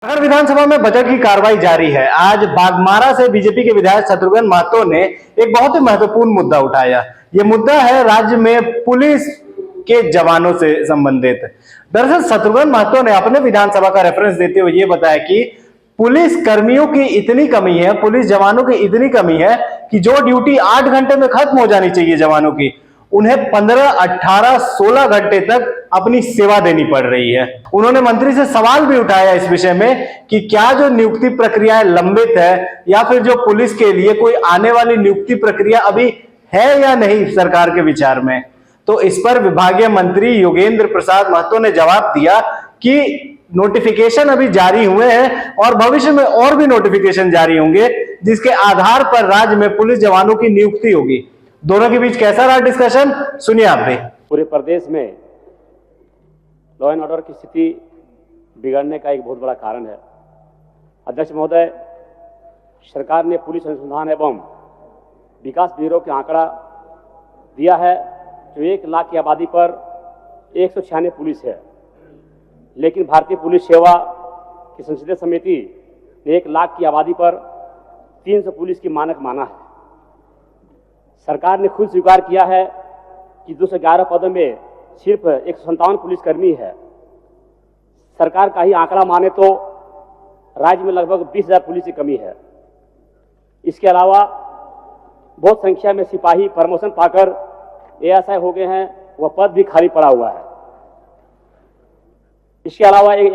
नगर विधानसभा में बजट की कार्रवाई जारी है। आज बागमारा से बीजेपी के विधायक शत्रुघ्न महतो ने एक बहुत ही महत्वपूर्ण मुद्दा उठाया। ये मुद्दा है राज्य में पुलिस के जवानों से संबंधित। दरअसल शत्रुघ्न महतो ने अपने विधानसभा का रेफरेंस देते हुए ये बताया कि पुलिस कर्मियों की इतनी कमी है, पुलिस जवानों की इतनी कमी है कि जो ड्यूटी 8 घंटे में खत्म हो जानी चाहिए जवानों की, उन्हें 15, 18, 16 घंटे तक अपनी सेवा देनी पड़ रही है। उन्होंने मंत्री से सवाल भी उठाया इस विषय में कि क्या जो नियुक्ति प्रक्रियाएं लंबित है या फिर जो पुलिस के लिए कोई आने वाली नियुक्ति प्रक्रिया अभी है या नहीं सरकार के विचार में। तो इस पर विभागीय मंत्री योगेंद्र प्रसाद महतो ने जवाब दिया कि नोटिफिकेशन अभी जारी हुए हैं और भविष्य में और भी नोटिफिकेशन जारी होंगे, जिसके आधार पर राज्य में पुलिस जवानों की नियुक्ति होगी। दोनों के बीच कैसा रहा डिस्कशन, सुनिए आप भी। पूरे प्रदेश में लॉ एंड ऑर्डर की स्थिति बिगड़ने का एक बहुत बड़ा कारण है। अध्यक्ष महोदय, सरकार ने पुलिस अनुसंधान एवं विकास ब्यूरो का आंकड़ा दिया है जो 1 लाख की आबादी पर 196 पुलिस है, लेकिन भारतीय पुलिस सेवा की संसदीय समिति ने 1 लाख की आबादी पर 300 पुलिस की मानक माना है। सरकार ने खुद स्वीकार किया है कि 211 पदों में सिर्फ 157 पुलिसकर्मी है। सरकार का ही आंकड़ा माने तो राज्य में लगभग 20,000 पुलिस की कमी है। इसके अलावा बहुत संख्या में सिपाही प्रमोशन पाकर एएसआई हो गए हैं, वह पद भी खाली पड़ा हुआ है। इसके अलावा एक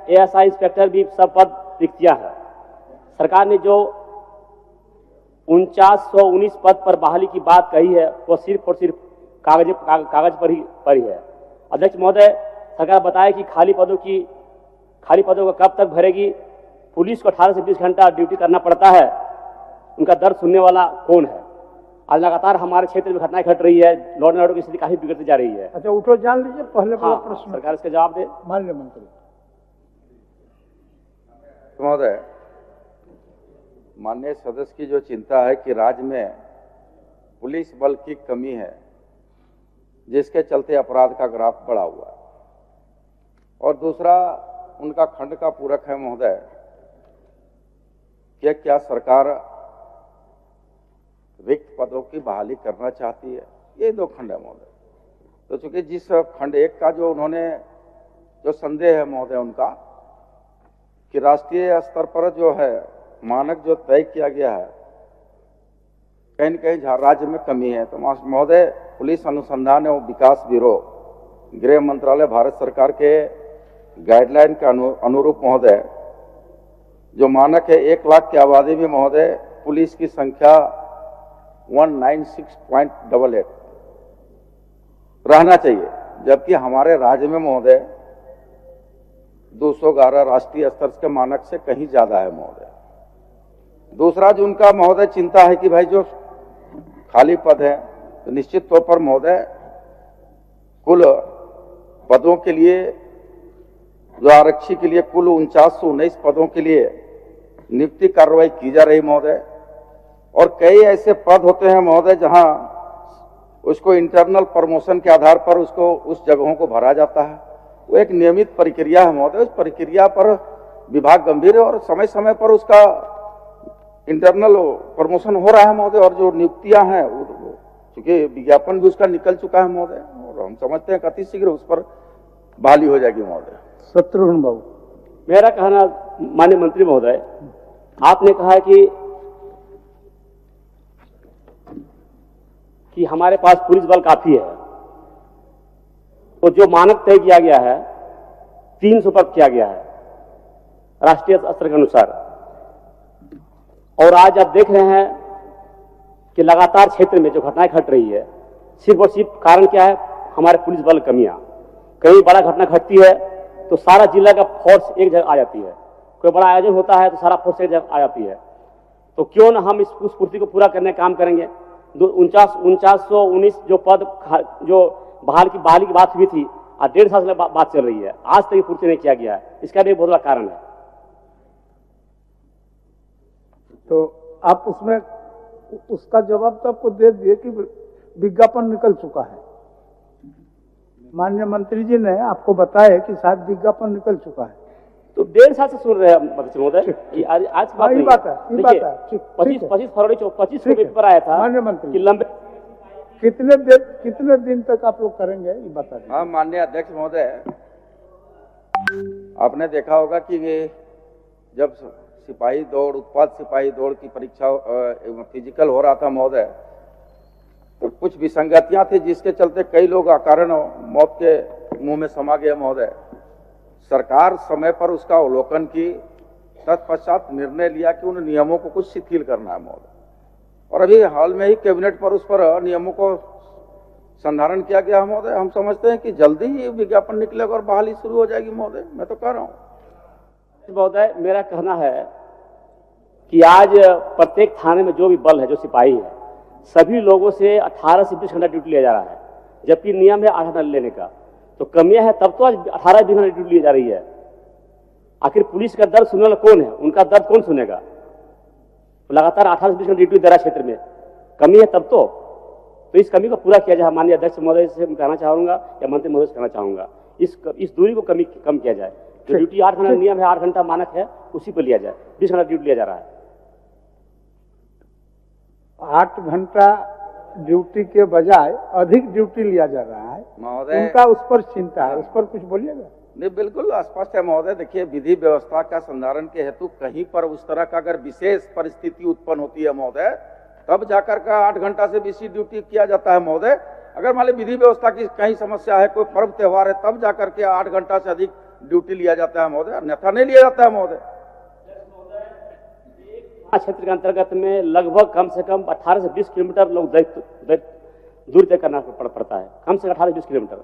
एएसआई इंस्पेक्टर भी सब पद रिक्तियां है। सरकार ने जो 4919 पद पर बहाली की बात कही है वह सिर्फ और सिर्फ कागज पर ही है। अध्यक्ष महोदय, सरकार बताए कि खाली पदों को कब तक भरेगी। पुलिस को 18 से 20 घंटा ड्यूटी करना पड़ता है, उनका दर्द सुनने वाला कौन है। आज लगातार हमारे क्षेत्र में घटनाएं घट रही है, लॉ एंड ऑर्डर की स्थिति काफी बिगड़ती जा रही है। अच्छा, उठो जान लीजिए पहले वाला प्रश्न। सरकार इसका जवाब दे। माननीय मंत्री महोदय, माननीय सदस्य की जो चिंता है कि राज्य में पुलिस बल की कमी है, जिसके चलते अपराध का ग्राफ बढ़ा हुआ है, और दूसरा उनका खंड का पूरक है महोदय कि क्या सरकार रिक्त पदों की बहाली करना चाहती है। ये 2 खंड है महोदय। तो चूंकि जिस खंड 1 का जो उन्होंने जो संदेह है महोदय उनका कि राष्ट्रीय स्तर पर जो है मानक जो तय किया गया है, कहीं न कहीं राज्य में कमी है। तो महोदय, पुलिस अनुसंधान एवं विकास ब्यूरो, गृह मंत्रालय, भारत सरकार के गाइडलाइन के अनुरूप महोदय जो मानक है 1 लाख की आबादी में महोदय पुलिस की संख्या 196.88 रहना चाहिए, जबकि हमारे राज्य में महोदय 211 राष्ट्रीय स्तर के मानक से कहीं ज्यादा है महोदय। दूसरा जो उनका महोदय चिंता है कि भाई जो खाली पद है, तो निश्चित तौर पर महोदय कुल पदों के लिए जो आरक्षी के लिए कुल 4919 पदों के लिए नियुक्ति कार्रवाई की जा रही महोदय, और कई ऐसे पद होते हैं महोदय जहां उसको इंटरनल प्रमोशन के आधार पर उसको उस जगहों को भरा जाता है। वो एक नियमित प्रक्रिया है महोदय। उस प्रक्रिया पर विभाग गंभीर है और समय समय पर उसका इंटरनल प्रमोशन हो रहा है महोदय। और जो नियुक्तियां हैं क्योंकि विज्ञापन भी उसका निकल चुका है महोदय, और हम समझते हैं कि अति शीघ्र उस पर बहाली हो जाएगी महोदय। शत्रुघ्न बाबू, मेरा कहना माननीय मंत्री महोदय, आपने कहा कि हमारे पास पुलिस बल काफी है, तो जो मानक तय किया गया है 300 पर किया गया है राष्ट्रीय स्तर के अनुसार, और आज आप देख रहे हैं कि लगातार क्षेत्र में जो घटनाएं घट रही है, सिर्फ और सिर्फ कारण क्या है, हमारे पुलिस बल कमियां। कहीं बड़ा घटना घटती है तो सारा जिला का फोर्स एक जगह आ जाती है, कोई बड़ा आयोजन होता है तो सारा फोर्स एक जगह आ जाती है। तो क्यों ना हम उस पूर्ति को पूरा करने का काम करेंगे। 4919 जो पद जो बहाली की बात हुई थी, आज 1.5 साल से बात चल रही है, आज तक पूर्ति नहीं किया गया है। इसका भी बहुत बड़ा कारण है। तो आप उसमें उसका जवाब तो आपको दे दिए कि विज्ञापन निकल चुका है। माननीय मंत्री जी ने आपको बताया कि शायद विज्ञापन निकल चुका है। तो 1.5 साल से सुन रहे हैं अध्यक्ष महोदय। ये आज की बात ये नहीं बात है, ये बात है। ठीक, ठीक है। 25 फरवरी 25 को ठीक है। पेपर आया था माननीय मंत्री। कि लंबे कितने दिन तक आप लोग करेंगे ये बता दीजिए। हाँ माननीय अध्यक्ष महोदय, आपने देखा होगा कि ये जब सिपाही दौड़, उत्पाद सिपाही दौड़ की परीक्षा फिजिकल हो रहा था महोदय, तो कुछ विसंगतियां थी जिसके चलते कई लोग अकारण मौत के मुंह में समा गए महोदय। सरकार समय पर उसका अवलोकन की, तत्पश्चात निर्णय लिया कि उन नियमों को कुछ शिथिल करना है महोदय, और अभी हाल में ही कैबिनेट पर उस पर नियमों को संधारण किया गया है महोदय। हम समझते हैं कि जल्दी ही विज्ञापन निकलेगा और बहाली शुरू हो जाएगी महोदय, मैं तो कह रहा हूँ। महोदय, मेरा कहना है कि आज प्रत्येक थाने में जो भी बल है, जो सिपाही है, सभी लोगों से 18 से 20 घंटा ड्यूटी लिया जा रहा है, जबकि नियम है 8 घंटा लेने का। तो कमियां है तब तो आज 18-20 घंटा ड्यूटी ली जा रही है। आखिर पुलिस का दर्द सुनने वाला कौन है? उनका दर्द कौन सुनेगा? लगातार 18 से 20 घंटा ड्यूटी दे रहा है क्षेत्र में, कमी है तब तो इस कमी को पूरा किया जाए। माननीय अध्यक्ष महोदय से मैं कहना चाहूंगा या मंत्री महोदय से कहना चाहूंगा, इस दूरी को कम किया जाए। जो ड्यूटी 8 घंटा नियम है, 8 घंटा मानक है, उसी पर लिया जाए। 20 घंटा ड्यूटी लिया जा रहा है। 8 घंटा ड्यूटी के बजाय अधिक ड्यूटी लिया जा रहा है महोदय। उनका उस पर चिंता है, उस पर कुछ बोलिएगा। नहीं, बिल्कुल स्पष्ट है महोदय। देखिए, विधि व्यवस्था का संधारण के हेतु कहीं पर उस तरह का अगर विशेष परिस्थिति उत्पन्न होती है महोदय, तब जाकर का 8 घंटा से बेसी ड्यूटी किया जाता है महोदय। अगर मान लीजिए विधि व्यवस्था की कहीं समस्या है, कोई पर्व त्योहार है, तब जाकर के 8 घंटा से अधिक ड्यूटी लिया जाता है महोदय, अन्यथा नहीं लिया जाता है महोदय। क्षेत्र के अंतर्गत में लगभग कम से कम 18 से 20 किलोमीटर लोग दूर तय करना पड़ता है, कम से कम 18 से 20 किलोमीटर।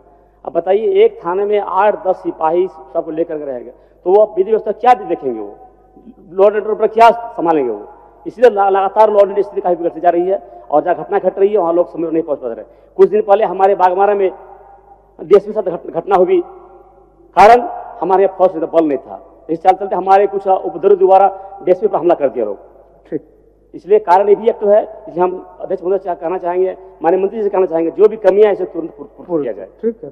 अब बताइए, एक थाने में 8-10 सिपाही सबको लेकर के रहेंगे, तो वो विधि व्यवस्था क्या देखेंगे? वो लॉ एंड ऑर्डर पर क्या संभालेंगे? वो इसलिए लगातार लॉ एंड ऑर्डर स्थिति काफी बिगड़ती जा रही है, और जहाँ घटना घट रही है वहाँ लोग समय पर नहीं पहुंच पा रहे। कुछ दिन पहले हमारे बागमारा में डीएसपी के साथ घटना हुई, कारण हमारे यहाँ फौज बल नहीं था। इस चलते हमारे कुछ उपद्रवी द्वारा डीएसपी पर हमला कर दिया लोग। ठीक, इसलिए कारण ये भी एक तो है, इसलिए हम अध्यक्ष महोदय से कहना चाहेंगे, माननीय मंत्री से कहना चाहेंगे, जो भी कमियां है इसे तुरंत पूर्ण किया जाए। ठीक है।